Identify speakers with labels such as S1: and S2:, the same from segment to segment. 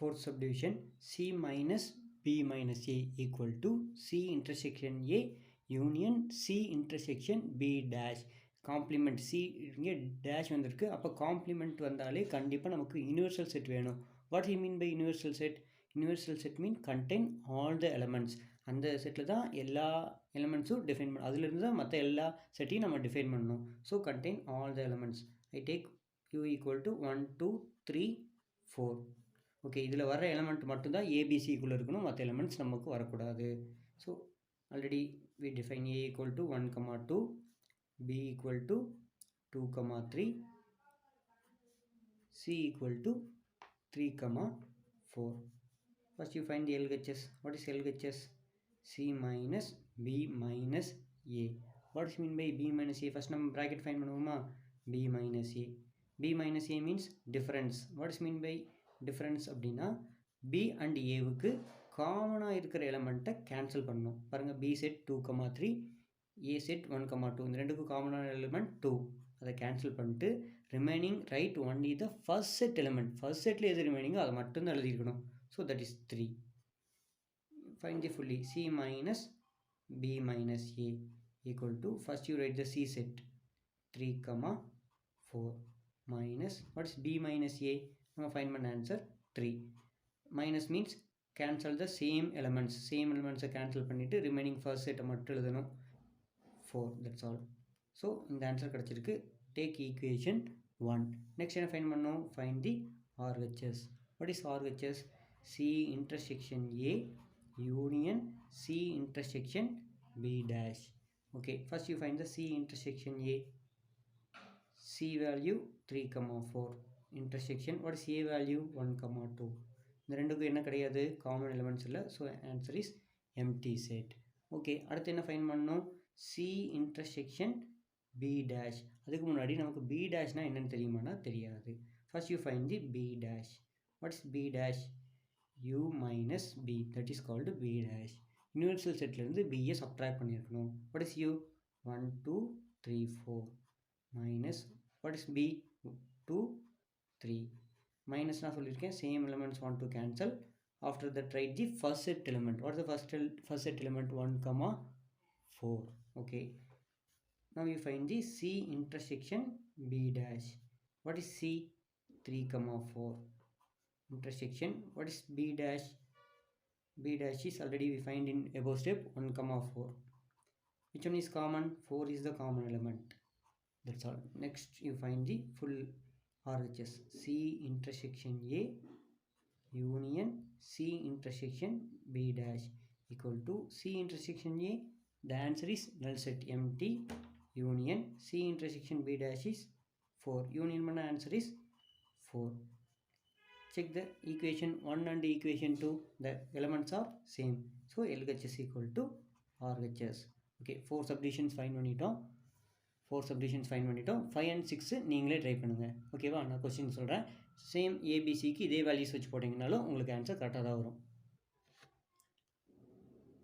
S1: Fourth subdivision, C minus B minus A equal to C intersection A union C intersection B dash. Complement C இங்கே dash வந்திருக்கு. அப்போ complement வந்தாலே கண்டிப்பாக நமக்கு universal set வேணும். What you mean by universal set? Universal set mean contain all the elements. அந்த செட்டில் தான் எல்லா எலமெண்ட்ஸும் டிஃபைன் பண்ணணும். அதுலேருந்து தான் மற்ற எல்லா செட்டையும் நம்ம டிஃபைன் பண்ணணும். So contain all the elements. I take you equal to 1 2 3 4. Okay, இதில் வர எலமெண்ட் மட்டும்தான் ஏபிசிக்குள்ளே இருக்கணும், மற்ற எலமெண்ட்ஸ் நமக்கு வரக்கூடாது. So already we define A equal to 1, 2, B equal to 2, 3, C equal to 3, 4. First you find the LHS. What is LHS? C minus B minus A. What is mean by B minus A? First நம்ம bracket find பண்ணுவோமா? B minus A. B minus A means difference. What is mean by difference அப்படின்னா B and Aவுக்கு காமனாக இருக்கிற எலமெண்ட்டை cancel பண்ணணும். பாருங்கள், B set 2, 3, A set 1, 2. இந்த ரெண்டுக்கும் காமனான எலிமெண்ட் 2. அதை கேன்சல் பண்ணிட்டு remaining right only the first set element. First செட்டில் எது ரிமைனிங்கோ அதை மட்டும்தான் எழுதியிருக்கணும். So that is 3. Find the fully C minus B minus A equal to, first you write the C set 3, 4 minus, what is B minus A? நம்ம find பண்ண answer 3. Minus means cancel the same எலிமெண்ட்ஸை cancel பண்ணிவிட்டு remaining first செட்டை மட்டும் எழுதணும். 4, that's all. So இந்த answer கிடச்சிருக்கு. Take equation 1. Next என்ன ஃபைண்ட் பண்ணோம்? Find the RHS. What is RHS? C intersection A union C intersection B dash. Okay, first you find the C intersection A. C value 3, 4. Intersection, what is A value? 1, 2. இந்த ரெண்டுக்கும் என்ன கிடையாது? Common elements இல்லை. So answer is empty set. Okay, அடுத்து என்ன find பண்ணணும்? C intersection B dash. அதுக்கு முன்னாடி நமக்கு B dashனா என்னன்னு தெரியுமானா தெரியாது. First you find the B dash. What is B dash? U minus B. That is called B dash. Universal செட்லேருந்து Bயை சப்ட்ராக்ட் பண்ணியிருக்கணும். What is U? 1 2 3 4 minus, what is B? 2 3 minus நான் சொல்லியிருக்கேன். Same elements want to cancel. After that write the first set element. What is the first set element? 1, 4. Okay, now you find the C intersection B dash. What is C? 3, 4 intersection. What is B dash? B dash is already we find in above step 1, 4. Which one is common? 4 is the common element. That's all. Next you find the full RHS. C intersection A union C intersection B dash equal to C intersection A. The answer is null set empty union C intersection B dash is 4. Union mana answer is 4. Check the equation 1 and equation 2. The elements are same. So LHS equal to RHS. Okay, 4 subdivisions find பண்ணிட்டோம். 5 and 6 நீங்களே try பண்ணுங்கள். ஓகேவா? நான் question சொல்கிறேன். Same ஏபிசிக்கு இதே values வச்சு போட்டிங்கனாலும் உங்களுக்கு answer கரெக்டாக தான் வரும்.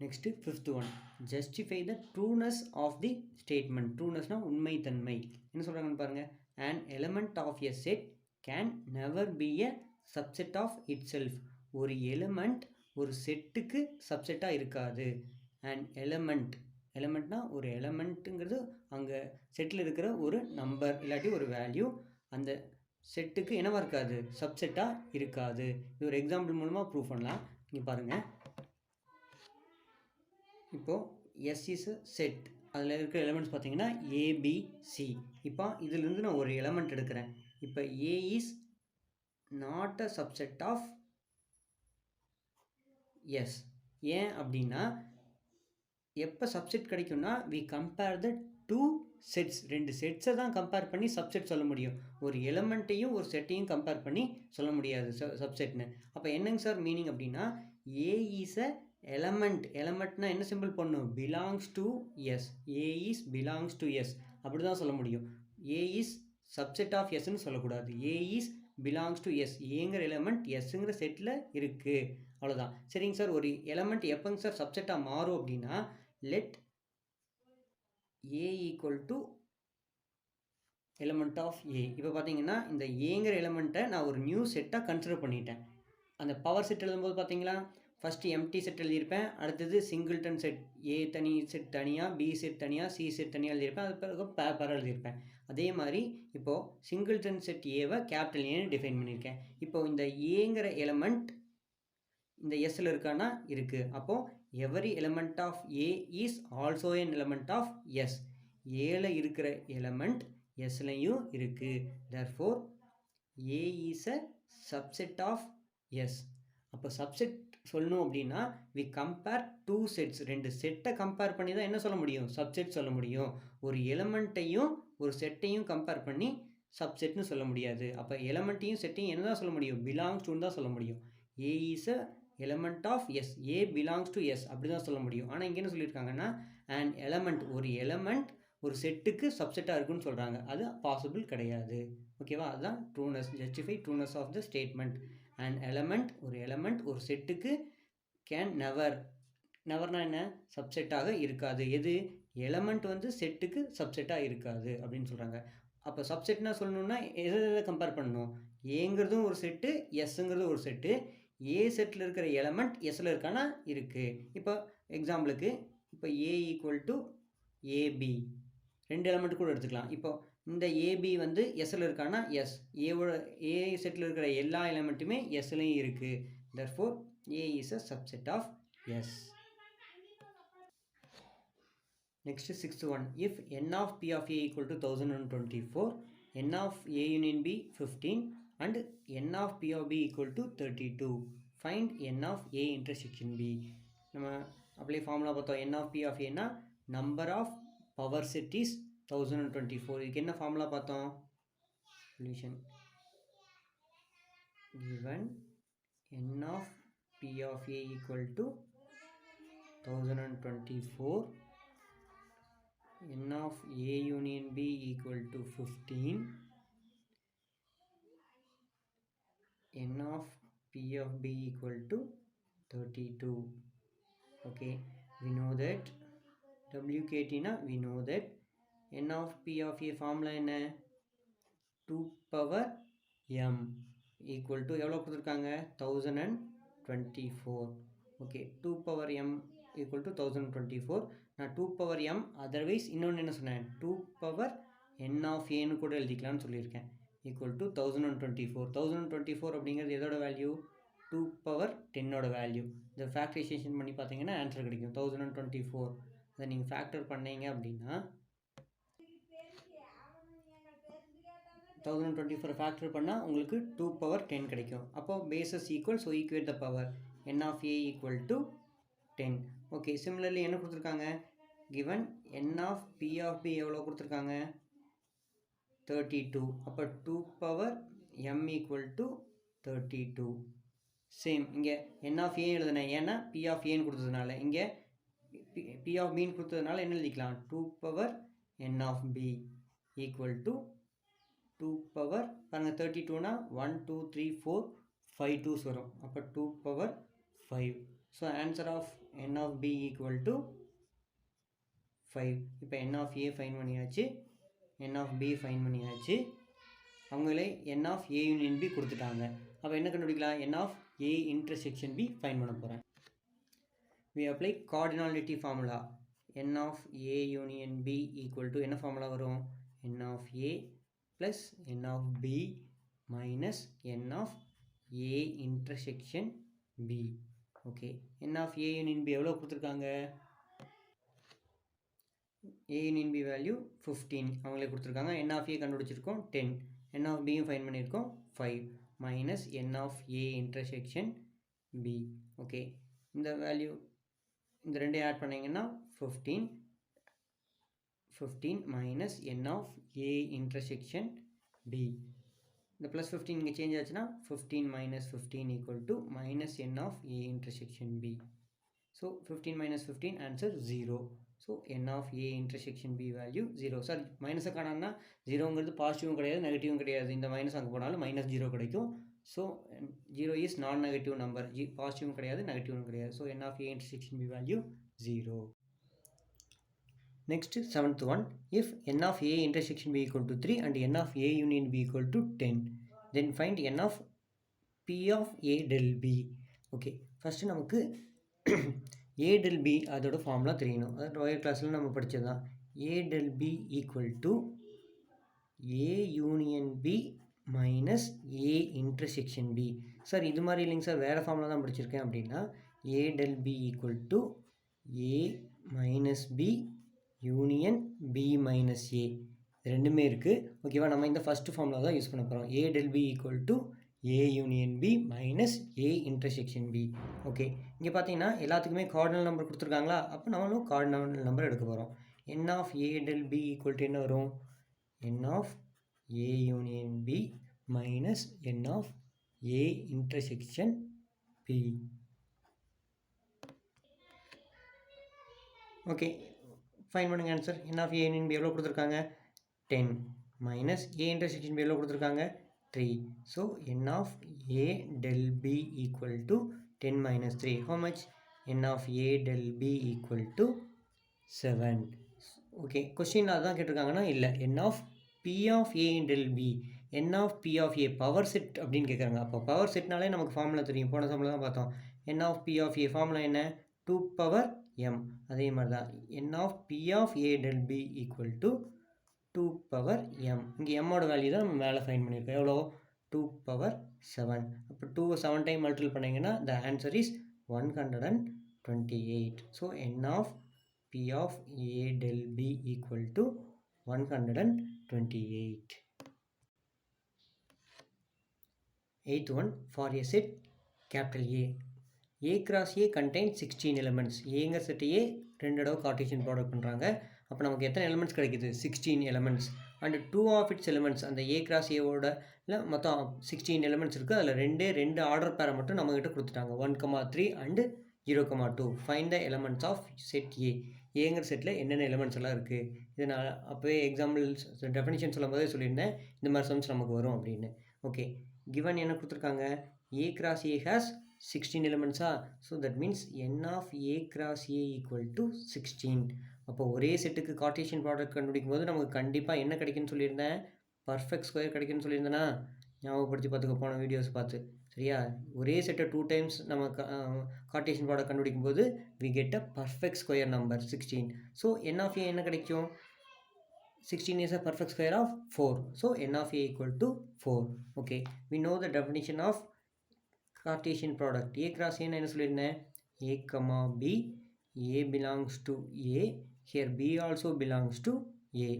S1: Next, fifth one, justify the trueness of the statement. Trueness na உண்மை தன்மை. என்ன சொல்றாங்கன்னு பாருங்க. An element of a set can never be a subset of itself. ஒரு எலிமெண்ட் ஒரு செட்டுக்கு சப்செட்டாக இருக்காது. An elementனா ஒரு எலிமெண்ட்டுங்கிறது அங்கே செட்டில் இருக்கிற ஒரு நம்பர் இல்லாட்டி ஒரு வேல்யூ அந்த செட்டுக்கு என்னவா இருக்காது? சப்செட்டாக இருக்காது. இது ஒரு எக்ஸாம்பிள் மூலமாக ப்ரூவ் பண்ணலாம். இங்கே பாருங்கள். இப்போது S is a செட். அதில் இருக்கிற எலிமெண்ட்ஸ் பார்த்தீங்கன்னா ABC. இப்போ இதிலிருந்து நான் ஒரு எலிமெண்ட் எடுக்கிறேன். இப்போ A is not a subset of S. ஏன் அப்படின்னா எப்போ சப்செட் கிடைக்கும்னா we compare the two sets. ரெண்டு செட்ஸை தான் கம்பேர் பண்ணி சப்செட் சொல்ல முடியும். ஒரு எலிமெண்ட்டையும் ஒரு செட்டையும் கம்பேர் பண்ணி சொல்ல முடியாது சப்செட்னு. அப்போ என்னங்க சார் மீனிங் அப்படின்னா A இஸ் அ எலமெண்ட்னா என்ன சிம்பிள் பண்ணும்? Belongs to S. A is belongs to S அப்படி தான் சொல்ல முடியும். ஏ இஸ் சப்செட் ஆஃப் எஸ்ன்னு சொல்லக்கூடாது. ஏ இஸ் பிலாங்ஸ் டு எஸ். ஏங்கிற எலமெண்ட் எஸ்ங்கிற செட்டில் இருக்குது, அவ்வளோதான். சரிங்க சார், ஒரு எலமெண்ட் எப்போங்க சார் சப்செட்டாக மாறும் அப்படின்னா let A equal to element of A. இப்போ பார்த்தீங்கன்னா இந்த ஏங்கிற எலமெண்ட்டை நான் ஒரு நியூ செட்டாக கன்சிடர் பண்ணிட்டேன். அந்த பவர் செட் எழுதும்போது பார்த்தீங்களா, ஃபஸ்ட்டு எம்டி செட் எழுதியிருப்பேன், அடுத்தது சிங்கிள்டன் செட், ஏ தனி செட் தனியாக, பி செட் தனியாக, சி செட் தனியாக எழுதியிருப்பேன், அது பிறகு பேப்பர் எழுதியிருப்பேன். அதே மாதிரி இப்போது சிங்கிள்டன் செட் ஏவை கேபிட்டல் ஏன்னு டிஃபைன் பண்ணியிருக்கேன். இப்போது இந்த ஏங்கிற எலமெண்ட் இந்த எஸ்ஸில் இருக்கான்னா இருக்குது. அப்போது every element of A is also an element of S. ஏல இருக்கிற எலமெண்ட் எஸ்லையும் இருக்குது. Therefore A is a subset of S. அப்போ சப்செட் சொல்லணும் அப்படின்னா வி கம்பேர் டூ செட்ஸ், ரெண்டு செட்டை கம்பேர் பண்ணி தான் என்ன சொல்ல முடியும், சப்செட் சொல்ல முடியும். ஒரு எலமெண்ட்டையும் ஒரு செட்டையும் கம்பேர் பண்ணி சப்செட்னு சொல்ல முடியாது. அப்போ எலமெண்ட்டையும் செட்டையும் என்ன தான் சொல்ல முடியும், பிலாங்ஸ் டுன்னு தான் சொல்ல முடியும். A is a element of S, A belongs to S அப்படி தான் சொல்ல முடியும். ஆனால் இங்கே என்ன சொல்லியிருக்காங்கன்னா அண்ட் எலமெண்ட், ஒரு எலமெண்ட் ஒரு செட்டுக்கு சப்செட்டாக இருக்குன்னு சொல்கிறாங்க. அது பாசிபிள் கிடையாது. ஓகேவா, அதுதான் trueness, justify trueness of the statement. And element, ஒரு எலமெண்ட் ஒரு செட்டுக்கு கேன் நெவர், நெவர்னா என்ன, சப்செட்டாக இருக்காது. எது, எலமெண்ட் வந்து செட்டுக்கு சப்செட்டாக இருக்காது அப்படின்னு சொல்கிறாங்க. அப்போ சப்செட்னா சொல்லணுன்னா எதை கம்பேர் பண்ணணும், ஏங்கிறதும் ஒரு செட்டு, எஸ்ங்கிறதும் ஒரு செட்டு. ஏ செட்டில் இருக்கிற எலமெண்ட் எஸ்ஸில் இருக்கானா இருக்குது. இப்போ எக்ஸாம்பிளுக்கு இப்போ ஏ ஈக்குவல் டு ஏபி, ரெண்டு எலமெண்ட் கூட எடுத்துக்கலாம். இப்போ இந்த ஏபி வந்து எஸ்ஸில் இருக்கானா எஸ், ஏவோட ஏ செட்டில் இருக்கிற எல்லா எலமெண்ட்டுமே எஸ்லையும் இருக்குது. therefore A is a subset of S. Next sixth one, if n of p of a equal to 1024, n of a union b 15 and n of p of b equal to 32, find n of a intersection b. நம்ம அப்படியே formula பார்த்தோம். n of p of a னா number of power set is 1024. இதுக்கு என்ன formula பார்த்தோம், solution given n of p of a equal to 1024, n of a union b equal to 15, n of p of b equal to 32. Okay, we know that WKT na we know that n of p of a formula என்ன, 2 power m equal to எவ்வளோ கொடுத்துருக்காங்க, 1024. Okay, 2 power m equal to 1024. நான் 2 power m, otherwise இன்னொன்று என்ன சொன்னேன், 2 power n of a கூட எழுதிக்கலாம்னு சொல்லியிருக்கேன். equal to 1024. 1024 அப்படிங்கிறது எதோட வேல்யூ, 2 power 10ஓட வேல்யூ. இந்த ஃபேக்டரைசேஷன் பண்ணி பார்த்தீங்கன்னா ஆன்சர் கிடைக்கும் 1024. அதை நீங்கள் ஃபேக்டர் பண்ணீங்க அப்படின்னா 1024 ஃபேக்டர் பண்ணால் உங்களுக்கு 2 power 10 கிடைக்கும். அப்போது bases equal, so equate the power, n of a equal to 10. Okay, similarly என்ன கொடுத்துருக்காங்க, given n of p of b எவ்வளோ கொடுத்துருக்காங்க, 32. அப்போ 2 power m equal to 32. Same இங்கே n of a எழுதுனேன், ஏன்னா p of a கொடுத்ததுனால. இங்கே p of b கொடுத்ததுனால என்ன எழுதிக்கலாம், 2 power n of b equal to 2 power, பாருங்க 32னா 1 2 3 4 5 2s வரும். அப்போ 2 power 5. So answer of n of b equal to 5. இப்போ n of a ஃபைன் பண்ணியாச்சு, n of b ஃபைன் பண்ணியாச்சு. அவங்களே n of a union b கொடுத்துட்டாங்க. அப்போ என்ன கண்டுபிடிக்கலாம், n of a intersection b fine பண்ண போகிறேன். we apply cardinality formula. n of a union b equal to என்ன ஃபார்முலா வரும், n of a plus n of b minus n of a intersection b. Okay, n of a union b எவ்வளோ கொடுத்துருக்காங்க, a union b value 15 அவங்களே கொடுத்துருக்காங்க. n of a கண்டுபிடிச்சிருக்கோம் 10, n of b fine பண்ணியிருக்கோம் 5 minus n of a intersection b. Okay, இந்த value இந்த ரெண்டையும் add பண்ணிங்கன்னா 15 minus n of a intersection b. இந்த ப்ளஸ் 15 இங்கே சேஞ்ச் ஆச்சுன்னா 15 minus 15 equal to minus n of a intersection b. So 15 minus 15 answer 0. So n of a intersection b value 0. Sir மைனஸை காணான்னா 0ங்கிறது பாசிட்டிவும் கிடையாது நெகட்டிவும் கிடையாது, இந்த மைனஸ் அங்கே போனாலும் மைனஸ் 0 கிடைக்கும். ஸோ 0 இஸ் நான் நெகட்டிவ் நம்பர், பாசிட்டிவும் கிடையாது நெகட்டிவும் கிடையாது. So n of a intersection b value 0. Next, seventh one, if n of a intersection b equal to 3 and n of a union b equal to 10, then find n of P of A del B. Okay, first நமக்கு A del B அதோட formula தெரியணும். அது lower கிளாஸில் நம்ம படித்தது தான். A del B equal to A union B minus A intersection B. Sir இது மாதிரி இல்லைங்க சார், வேறு ஃபார்முலா தான் படிச்சிருக்கேன் அப்படின்னா A del B equal to A minus B union B minus A. ரெண்டுமே இருக்குது. ஓகேவா, நம்ம இந்த ஃபஸ்ட்டு ஃபார்முலா தான் யூஸ் பண்ண போகிறோம். A del B equal to A union B minus A intersection B. Okay, இங்கே பார்த்தீங்கன்னா எல்லாத்துக்குமே கார்டினல் நம்பர் கொடுத்துருக்காங்களா, அப்போ நம்மளும் கார்டினல் நம்பர் எடுக்க போகிறோம். n of A del B equal to என்ன வரும்? n of A union B minus n of A intersection B. Okay, find பண்ணுங்க answer. n of A union B எவ்வளோ கொடுத்துருக்காங்க? 10 மைனஸ் A இன்டர்செக்ஷன் B எவ்வளோ கொடுத்துருக்காங்க? 3. So n of A del B equal to 10 minus 3. How much? n of A del B equal to 7. Okay, question அதான் கேட்டிருக்காங்கன்னா இல்லை, n of P of A del B, n of P of A power set அப்படின்னு கேட்குறாங்க. அப்போ power செட்னாலே நமக்கு formula தெரியும், போன formula தான் பார்த்தோம். n of P of A formula என்ன? 2 பவர் m. அதே மாதிரி தான் n of P of A del B equal to 2 power m. இங்கே எம்மோட வேல்யூ தான் நம்ம மேலே ஃபைன் பண்ணியிருக்கோம். எவ்வளோ? 2 பவர் 7. அப்போ 2 7 டைம் மல்டிபிள் பண்ணிங்கன்னா the answer is 128. So n of P of A del B equal to 128. 8th one, for a set capital A cross A contains 16 elements. ஏங்கிற செட்டையே ரெண்டு தடவை கார்ட்டீசியன் ப்ராடக்ட் பண்ணுறாங்க. அப்போ நமக்கு எத்தனை எலிமெண்ட்ஸ் கிடைக்குது? 16 elements. And 2 of its elements, அந்த A cross ஏவோட மொத்தம் 16 எலிமெண்ட்ஸ் இருக்குது. அதில் ரெண்டு ஆர்டர் பேரை மட்டும் நம்மகிட்ட கொடுத்துட்டாங்க, 1,3 and 0,2. Find the elements of set A. ஏங்கிற செட்டில் என்னென்ன எலிமெண்ட்ஸ் எல்லாம் இருக்குது. இதை நான் அப்போவே எக்ஸாம்பிள்ஸ் டெஃபினிஷன் சொல்லும் போதே சொல்லியிருந்தேன் இந்த மாதிரி சம்ஸ் நமக்கு வரும் அப்படின்னு. ஓகே, கிவன் என்ன கொடுத்துருக்காங்க? A cross A has 16 elements. So that means n of A cross A equal to 16. அப்போ ஒரே செட்டுக்கு கார்ட்டீசியன் ப்ராடக்ட் கண்டுபிடிக்கும் போது நமக்கு கண்டிப்பாக என்ன கிடைக்குன்னு சொல்லியிருந்தேன்? பர்ஃபெக்ட் ஸ்கொயர் கிடைக்குன்னு சொல்லியிருந்தேன்னா ஞாபகப்படுத்தி பார்த்துக்க, போன வீடியோஸ் பார்த்து. சரியா? ஒரே செட்டை 2 டைம்ஸ் நம்ம கார்ட்டீசியன் ப்ராடக்ட் கண்டுபிடிக்கும் போது we get a perfect square number 16. So n of A என்ன கிடைக்கும்? 16 is a perfect square of 4. So n of A equal to 4. Okay, we know the definition of Cartesian product. A cross A என்ன சொல்லியிருந்தேன்? A comma B, A belongs to A, here B also belongs to A.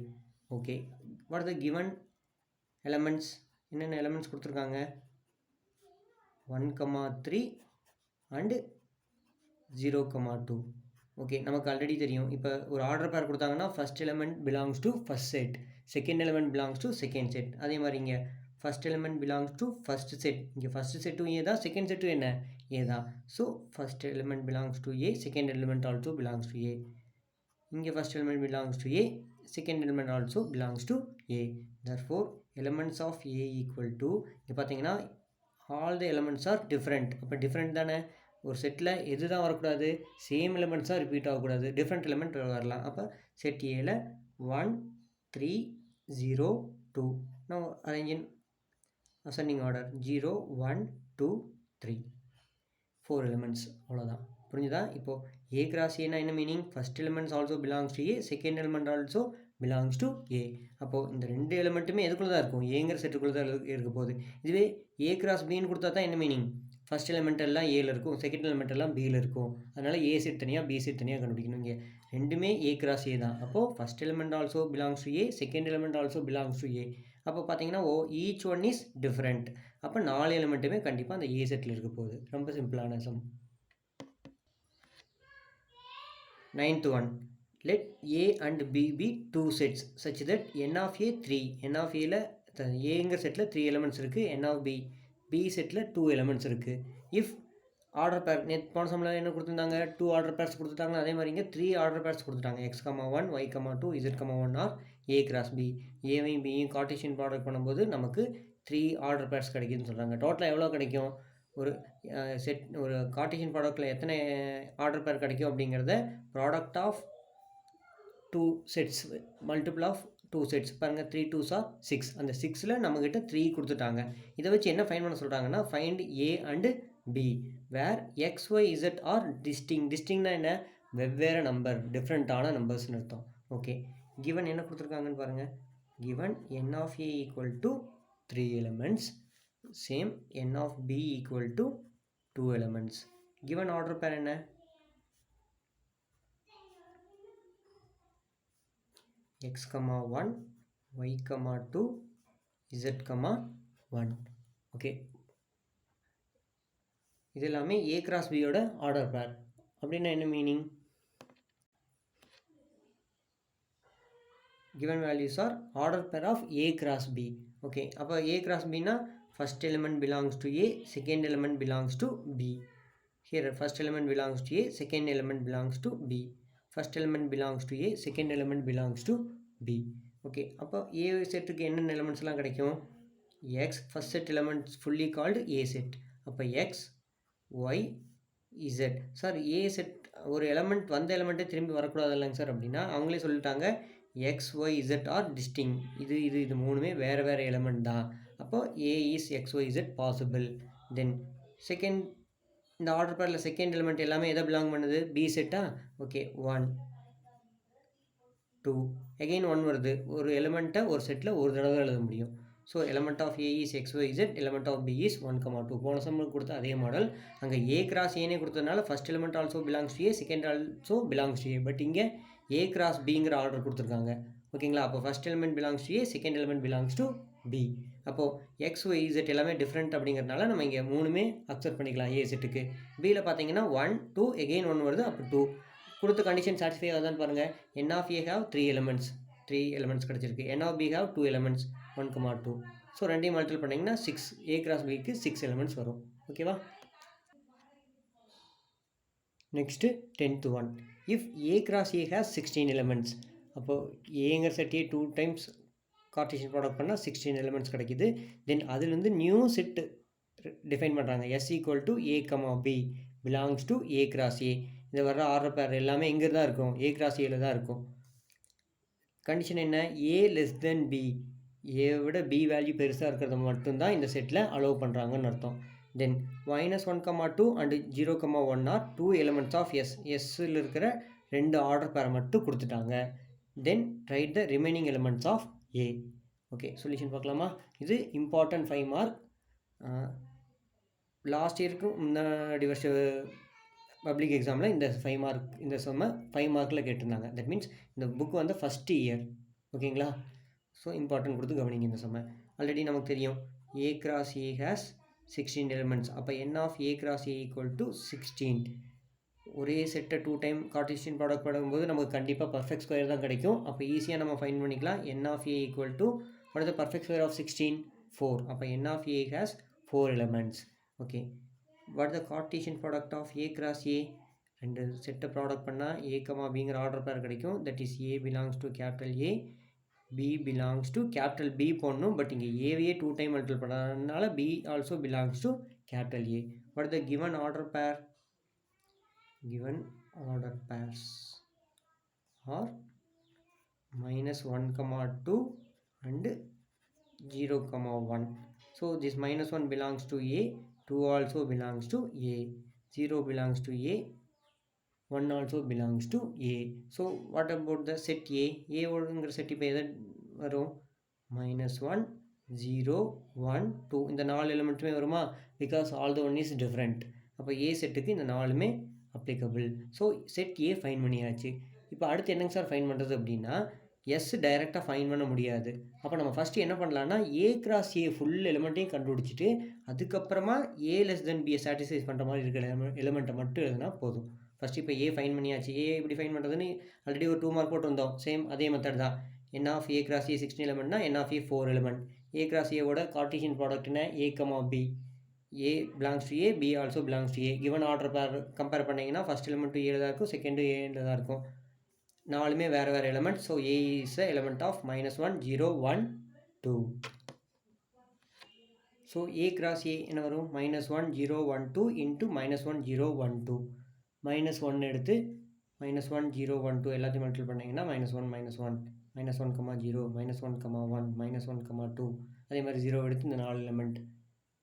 S1: Okay, what are the given elements? என்னென்ன elements கொடுத்துருக்காங்க? 1,3 and 0,2. Okay, நமக்கு already தெரியும். இப்போ ஒரு order pair கொடுத்தாங்கன்னா first element belongs to first set, second element belongs to second set. அதே மாதிரி இங்கே first element belongs to first set. இங்கே ஃபஸ்ட் செட்டும் ஏ தான், செகண்ட் செட்டும் என்ன? ஏ தான். So first element belongs to A, second element also belongs to A. இங்கே first element belongs to A, second element also belongs to A. therefore elements of A equal to, இங்கே பார்த்தீங்கன்னா all the elements are different. அப்போ different தானே, ஒரு செட்டில் எது தான் வரக்கூடாது? சேம் எலிமெண்ட்ஸாக ரிப்பீட் ஆகக்கூடாது, டிஃப்ரெண்ட் எலிமெண்ட் வரலாம். அப்போ செட் ஏல 1 3 0 2. நான் arrange in ascending order 0 1 2 3, 4 elements. அவ்வளோதான், புரிஞ்சுதா? இப்போது A cross A என்ன meaning? First elements also belongs to A, second element also belongs to A. அப்போது இந்த ரெண்டு எலிமெண்ட்டுமே எதுக்குள்ளே தான் இருக்கும்? ஏங்கிற செட்டுக்குள்ளே தான் இருக்க போகுது. இதுவே A cross Bன்னு கொடுத்தா தான் என்ன மீனிங்? ஃபஸ்ட் எலிமெண்ட் எல்லாம் ஏல இருக்கும், செகண்ட் எலிமெண்ட் எல்லாம் பியில் இருக்கும். அதனால் ஏ செட் தனியாக, பி செட் தனியாக கண்டுபிடிக்கணும். இங்கே ரெண்டுமே A cross A தான். அப்போது first element also belongs to A, second element also belongs to A. அப்போ பார்த்தீங்கன்னா ஈச் ஒன் இஸ் டிஃப்ரெண்ட். அப்போ 4 எலிமெண்ட்டுமே கண்டிப்பாக அந்த ஏ செட்டில் இருக்க போகுது. ரொம்ப சிம்பிளான some. 9th one, let A and B be 2 sets such that n of A 3. n of Aல ஏங்கிற செட்டில் 3 எலிமெண்ட்ஸ் இருக்குது, n of B settle 2 elements இருக்குது. இஃப் ஆர்டர் பேர் போன சம்மில் என்ன கொடுத்துருந்தாங்க? 2 ஆர்டர் பேர்ஸ் கொடுத்துட்டாங்க. அதே மாதிரி இங்கே 3 ஆர்டர் பேர்ஸ் கொடுத்துட்டாங்க, x,1 y,2 z,1 are A cross B. ஏவையும் பியும் கார்ட்டீசியன் ப்ராடக்ட் பண்ணும்போது நமக்கு 3 ஆர்டர் பேர்ஸ் கிடைக்குதுன்னு சொல்கிறாங்க. டோட்டலாக எவ்வளோ கிடைக்கும்? ஒரு செட், ஒரு கார்ட்டீசியன் ப்ராடக்ட்டில் எத்தனை ஆர்டர் பேர் கிடைக்கும் அப்படிங்கிறத product of 2 sets multiple of 2 sets பாருங்கள், 3 2s are 6. அந்த 6ல் நம்மக்கிட்ட 3 கொடுத்துட்டாங்க. இதை வச்சு என்ன ஃபைண்ட் பண்ண சொல்கிறாங்கன்னா, find A and B where x Y z are டிஸ்டிங்னா என்ன, வெவ்வேறு நம்பர், டிஃப்ரெண்ட்டான நம்பர்ஸ்னு அர்த்தம். ஓகே, கிவன் என்ன கொடுத்துருக்காங்கன்னு பாருங்கள். Given n of a equal to 3 elements, same n of b equal to 2 elements. given order pair என்ன, x, 1, y, 2, z, 1. ஓகே, இது எல்லாமே a cross b யோட ஆர்டர் பேர். அப்படின்னா என்ன meaning, given values are order pair of a cross b. okay, அப்போ a cross b na first element belongs to a, second element belongs to b. here first element belongs to a, second element belongs to b. first element belongs to a, second element belongs to b. okay, அப்போ a செட்டுக்கு என்னென்ன elements எல்லாம் கிடைக்கும், x, first set elements fully called a set. அப்போ x, y, z. Sir a set ஒரு element வந்த எலமெண்ட்டே திரும்பி வரக்கூடாது இல்லைங்க சார் அப்படின்னா, அவங்களே சொல்லிட்டாங்க x, y, z ஆர் டிஸ்டிங். இது மூணுமே வேறு வேறு எலமெண்ட் தான். அப்போ a is x, y, z possible. Then second, இந்த ஆர்டர் பேரில் செகண்ட் எலிமெண்ட் எல்லாமே எதை பிலாங் பண்ணுது, பி செட்டா. ஓகே, 1 2 அகெயின் 1 வருது. ஒரு எலிமெண்ட்டை ஒரு செட்டில் ஒரு தடவை எழுத முடியும். So element of A is X Y Z, element of B is 1, 2. போன சம்மளுக்கு கொடுத்த அதே மாடல். அங்கே ஏ கிராஸ் ஏனே கொடுத்ததுனால first element also belongs to A, second also belongs to A. But இங்கே ஏ கிராஸ் பிங்கிற ஆர்டர் கொடுத்துருக்காங்க. ஓகேங்களா, அப்போ first element belongs to A, second element belongs to B. அப்போது எக்ஸ் ஒய் இசட் எல்லாமே டிஃப்ரெண்ட் அப்படிங்கிறதுனால நம்ம இங்கே மூணுமே அக்செப்ட் பண்ணிக்கலாம் ஏ செட்டுக்கு. பியில் பார்த்தீங்கன்னா 1 2 அகெயின் 1 வருது. அப்போ 2 கொடுத்த கண்டிஷன் சாட்டிஸ்ஃபை ஆகுதான்னு பாருங்கள். n of a have 3 elements கிடச்சிருக்கு. n of b have 2 elements 1, 2. So ரெண்டையும் மல்டிபிள் பண்ணிங்கன்னா 6, a cross bக்கு 6 elements வரும். ஓகேவா, next 10th one. if a cross a has 16 elements, அப்போது ஏங்கிற செட்டே 2 times கார்ட்டீசியன் ப்ராடக்ட் பண்ணால் 16 elements கிடைக்குது. தென் அதுலேருந்து நியூ செட்டு டிஃபைன் பண்ணுறாங்க. s equal to a, b belongs to a cross a. இது வர்ற ஆர்டர் பேர் எல்லாமே எங்கே தான் இருக்கும், a cross aல தான் இருக்கும். கண்டிஷன் என்ன, a less than b, a விட b வேல்யூ பெருசாக இருக்கிறத மட்டும்தான் இந்த செட்டில் அலோவ் பண்ணுறாங்கன்னு அர்த்தம். Then -1, 2 and 0, 1 are 2 elements of S. எஸ்ஸில் இருக்கிற 2 ஆர்டர் பேரை மட்டும் கொடுத்துட்டாங்க. Then write the remaining elements of A. Okay, solution பார்க்கலாமா. இது இம்பார்ட்டன்ட் 5 மார்க். லாஸ்ட் இயருக்கு முன்னாடி வருஷ பப்ளிக் எக்ஸாமில் இந்த 5 மார்க், இந்த செம்ம 5 மார்க்கில் கேட்டிருந்தாங்க. தட் மீன்ஸ் இந்த புக் வந்து ஃபஸ்ட் இயர். ஓகேங்களா, ஸோ இம்பார்ட்டன்ட் கொடுத்து கவனிங்க இந்த செம்ம. ஆல்ரெடி நமக்கு தெரியும் a cross a has 16 elements. அப்போ n of a cross a equal to 16. ஒரே செட்டை 2 டைம் கார்ட்டீசியன் ப்ராடக்ட் பண்ணும்போது நமக்கு கண்டிப்பாக பர்ஃபெக்ட் ஸ்கொயர் தான் கிடைக்கும். அப்போ ஈஸியாக நம்ம ஃபைண்ட் பண்ணிக்கலாம். n of a equal to what is the perfect square of 16? 4. அப்போ n of a has 4 elements. Okay, what is the Cartesian product of a cross a? ரெண்டு செட்டை ப்ராடக்ட் பண்ணால் a, bங்கிற ஆர்டர் பேர் கிடைக்கும். That is a belongs to capital A, b belongs to capital B போடணும். But இங்கே ஏவையே 2 time multiple பண்ணதுனால b also belongs to capital A. what is the given order pair? given order pairs are -1, 2 and 0, 1. so this -1 belongs to A, 2 also belongs to A, 0 belongs to A, 1 also belongs to A. so what about the set A? A ஓடுங்கிற set இப்போ எது வரும், -1, 0, 1, 2. இந்த 4 எலிமெண்ட்டுமே வருமா, because all the one is different. அப்போ A செட்டுக்கு இந்த 4மே applicable. So set A find பண்ணியாச்சு. இப்போ அடுத்து என்னங்க சார் ஃபைன் பண்ணுறது அப்படின்னா, எஸ் டைரெக்டாக ஃபைன் பண்ண முடியாது. அப்போ நம்ம ஃபஸ்ட்டு என்ன பண்ணலான்னா, ஏ கிராஸ் ஏ ஃபுல் எலிமெண்ட்டையும் கண்டுபிடிச்சிட்டு அதுக்கப்புறமா ஏ லெஸ் தென் பியை சாட்டிஸ்ஃபை பண்ணுற மாதிரி இருக்கிற எலிமெண்ட்டை மட்டும் எழுதுனா போதும். ஃபஸ்ட்டு இப்போ ஏ ஃபைன் பண்ணியாச்சு. ஏ எப்படி ஃபைன் பண்ணுறதுன்னு ஆல்ரெடி ஒரு 2 மார்க் போட்டிருந்தோம். சேம் அதே மெத்தட் தான். n of a cross a 16 எலிமெண்ட்னா n of a 4 element. a cross a ஓட Cartesian ப்ராடக்ட்னா a, b. a belongs to a, b also belongs to a. given order pair compare பண்ணிங்கன்னா first element ஏல தான் இருக்கும், second ஏல தான் இருக்கும். 4மே வேறு வேறு element. So a is a element of -1, 0, 1, 2. So a cross a என்ன வரும், -1, 0, 1, 2 into -1, 0, 1, 2. -1 எடுத்து -1, 0, 1, 2 எல்லாத்தையும் மல்டிபிள் பண்ணிங்கன்னா -1, -1, -1, -0, -1, -1, -2 அதே மாதிரி 0 எடுத்து இந்த 4 எலிமெண்ட்,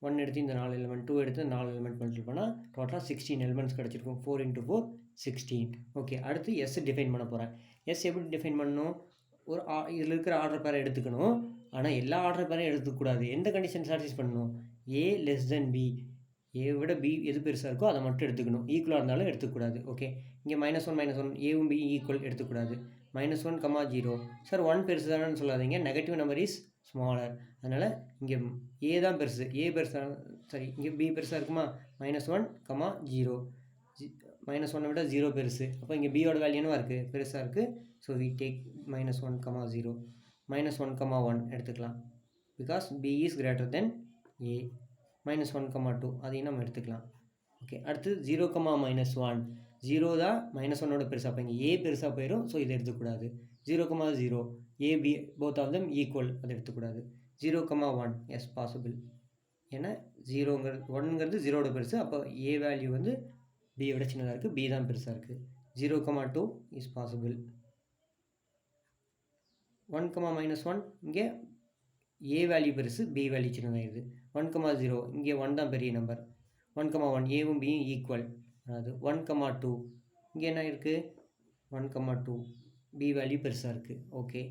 S1: 1 எடுத்து இந்த 4 எலிமெண்ட், 2 எடுத்து 4 எலிமெண்ட் மல்டிபிள் பண்ணால் டோட்டலாக 16 எலிமெண்ட்ஸ் கிடச்சிருக்கும். 4 × 4 16. ஓகே, அடுத்து எஸ் டிஃபைன் பண்ண போகிறேன். எஸ் எப்படி டிஃபைன் பண்ணணும்? ஒரு இதில் இருக்கிற ஆர்டர் பேரை எடுத்துக்கணும். ஆனால் எல்லா ஆர்டர் பேரையும் எடுத்துக்கூடாது. எந்த கண்டிஷன் சாட்டிஸ்ஃபை பண்ணணும்? A லெஸ் தென் B, ஏ விட பி எது பெருசாக இருக்கோ அதை மட்டும் எடுத்துக்கணும். ஈக்குவலாக இருந்தாலும் எடுத்துக்கூடாது. ஓகே, இங்கே -1 ஏவும் பி ஈக்குவல் எடுத்துக்கூடாது. -1, 0. சார் 1 பெருசு தானேன்னு சொல்லாதீங்க, நெகட்டிவ் நம்பர் இஸ் ஸ்மாலர். அதனால் இங்கே ஏ தான் பெருசு, ஏ பெருசாக சரி இங்கே பி பெருசாக இருக்குமா? -1, 0. -1 விட 0 பெருசு. அப்போ இங்கே பியோட வேல்யூ என்னவா இருக்குது? பெருசாக இருக்குது. So we take -1, 0. -1, 1 எடுத்துக்கலாம். Because b is greater than a. -1, 2 அதையும் நம்ம எடுத்துக்கலாம். ஓகே, அடுத்து 0, -1. 0 தான் -1ஓட பெருசாக. அப்போ இங்கே a பெருசாக போயிடும். ஸோ இதை எடுத்துக்கூடாது. 0, 0 a b both of them equal, அதை எடுத்துக்கூடாது. 0, 1 எஸ் பாசிபிள். ஏன்னா 1ங்கிறது 0ஓட பெருசு. அப்போ a வேல்யூ வந்து b விட சின்னதாக இருக்குது, b தான் பெருசாக இருக்குது. 0, 2 இஸ் பாசிபிள். 1, -1 இங்கே a வேல்யூ பெருசு, b வேல்யூ சின்னதாகிடுது. 1, 0 இங்கே 1 தான் பெரிய நம்பர். 1, 1 ஏவும் பியும் ஈக்குவல். அதாவது 1, 2 இங்கே என்ன இருக்குது? 1, 2 b வேல்யூ பெருசாக இருக்குது. ஓகே,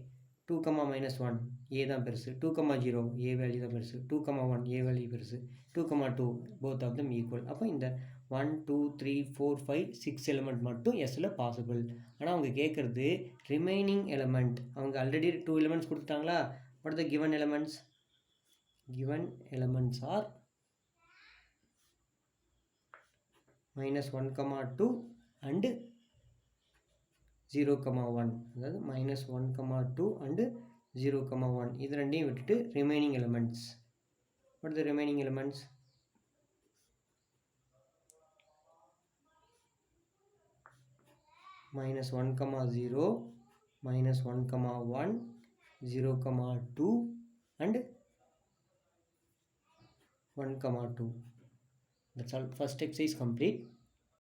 S1: 2, -1 a தான் பெருசு. 2, 0 a வேல்யூ தான் பெருசு. 2, 1 a வேல்யூ பெருசு. 2, 2 போத் ஆஃப் தம் ஈக்குவல். அப்போ இந்த 1, 2, 3, 4, 5, 6 எலிமெண்ட் மட்டும் எஸ்ஸில் பாசிபிள். ஆனால் அவங்க கேட்குறது ரிமைனிங் எலிமெண்ட். அவங்க ஆல்ரெடி 2 எலிமெண்ட்ஸ் கொடுத்துட்டாங்களா? What are the given elements? given elements are -1, 2 and 0, 1. அதாவது -1, 2 and 0, 1 இது ரெண்டையும் விட்டுட்டு remaining elements. what are the remaining elements? -1, 0, -1, 1, 0, 2 and 1, 2. That's all. First exercise complete.